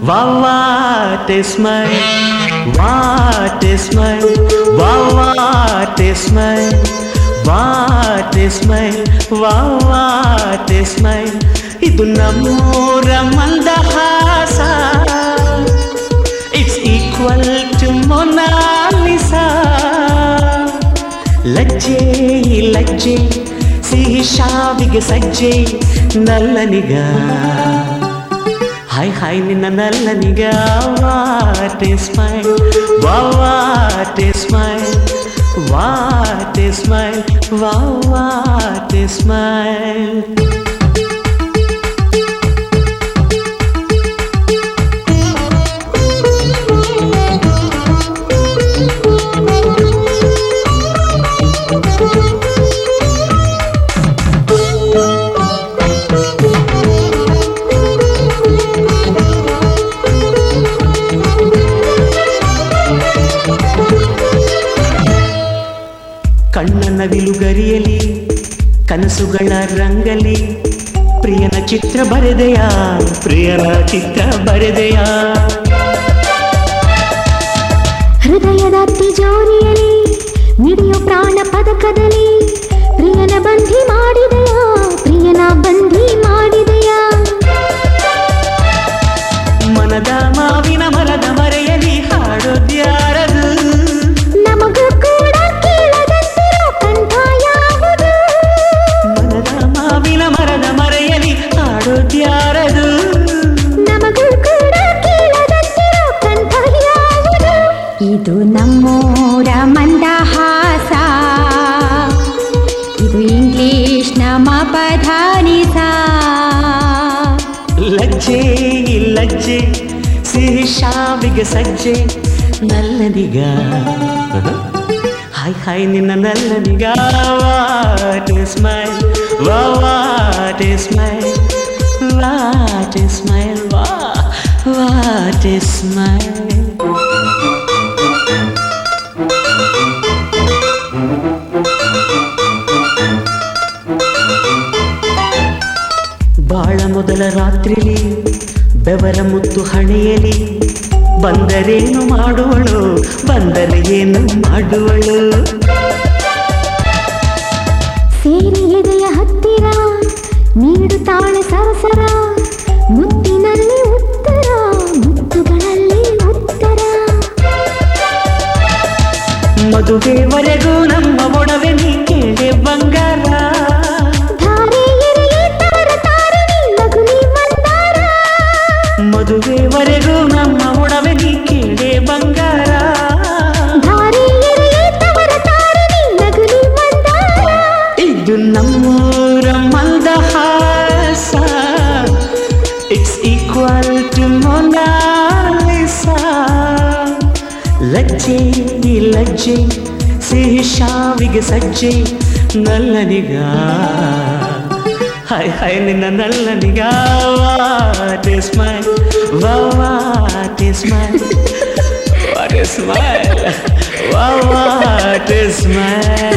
Wow, what a smile, what a smile, wow, what a smile, what a smile, wow, what a smile. ಇದು ನಮ್ಮೂರ ಮಂದಹಾಸ, it's equal to Mona Lisa. ಲಜ್ಜೆ ಲಜ್ಜೆ ಸಿಹಿ ಶಾವಿಗೆ ಸಜ್ಜೆ ನಲ್ಲನಿಗ, ಹಾಯ್ ಹಾಯ್ ನಿನ್ನ ನಲ್ಲನಿಗ. What a smile, what a smile, what a smile, what a smile. ಕಣ್ಣನ ವಿಲುಗರಿಯಲಿ ಕನಸುಗಳ ರಂಗಲಿ ಪ್ರಿಯನ ಚಿತ್ರ ಬರೆದೆಯ, ಪ್ರಿಯನ ಚಿತ್ರ ಬರೆದೆಯ. ಹೃದಯದ ತಿಜೋರಿಯಲಿ ಮಿಡಿಯೋ ಪ್ರಾಣ ಪದಕದಲ್ಲಿ ಪ್ರಿಯನ ಬಂಧಿ ಮಾಡಿದೆಯ, ಪ್ರಿಯನ ಬಂಧಿ ಮಾಡಿದೆಯ. ಮನದ ಮಾವಿನ ಮರದ ಮರೆಯಲಿ ಹಾಡೋದ್ಯಾರದು, ನಮಗೂ ಕೂಡ ಕೇಳದಂತಿರೋ ಕಂಠ ಯಾವುದು. ಮನದ ಮಾವಿನ ಮರದ ಮರೆಯಲಿ ಹಾಡೋದ್ಯಾರದು, ನಮಗೂ ಕೂಡ ಕೇಳದಂತಿರೋ ಕಂಠ ಯಾವುದು. ಇದು ನಮ್ಮೂರ ಮಂದಹಾಸ, ಇದು ಇಂಗ್ಲಿಷ್ ನಮ್ಮ ಪಧಾನಿಸ. ಲಜ್ಜೆ ಲಜ್ಜೆ ಸಿಹಿ ಶಾವಿಗೆ ಸಜ್ಜೆ ನಲ್ಲನಿಗ, ಹಾಯ್ ಹಾಯ್ ನಿನ್ನ ನಲ್ಲನಿಗ. What a smile, what a smile, what a smile, what a smile. ಬಾಳ ಮೊದಲ ರಾತ್ರಿಲಿ ಬೆವರ ಮುತ್ತು ಹಣೆಯಲಿ ಬಂದರೇನು ಮಾಡುವಳು, ಬಂದರೆ ಏನು ಮಾಡುವಳು. ಸೇರಿ ಎದೆಯ ಹತ್ತಿರ ನೀಡುತ್ತಾಳೆ ಸರಸರ, ಮುತ್ತಿನಲ್ಲಿ ಉತ್ತರ, ಮುತ್ತುಗಳಲ್ಲಿ ಉತ್ತರ. ಮದುವೆವರೆಗೂ ನಮ್ಮ ಒಡವೆ ನೀ ಕೇಳೆ ಬಂಗಾರ, ಧಾರೆ ಎರೆಯೇ ತಾರ ತಾರಿಣಿ ನಗುಲಿ ಮಂದಾರ. ಮದುವೆವರೆಗೂ ನಮ್ಮ ಒಡವೆ ನೀ ಕೇಳೆ ಬಂಗಾರ. ಧಾರೆ ಎರೆಯೇ ತಾರ ತಾರಿಣಿ ನಗುಲಿ ಮಂದಾರ. ಇದು ನಮ್ಮೂರ ಮಂದಹಾಸ, it's equal to Mona Lisa. ಲಜ್ಜೆ ಲಜ್ಜೆ ಸಿಹಿ ಶಾವಿಗೆ ಸಜ್ಜೆ ನಲ್ಲನಿಗ, ಹಾಯ್ ಹಾಯ್ ನಿನ್ನ ನಲ್ಲನಿಗ. What a smile, what a smile, what a smile, what a smile.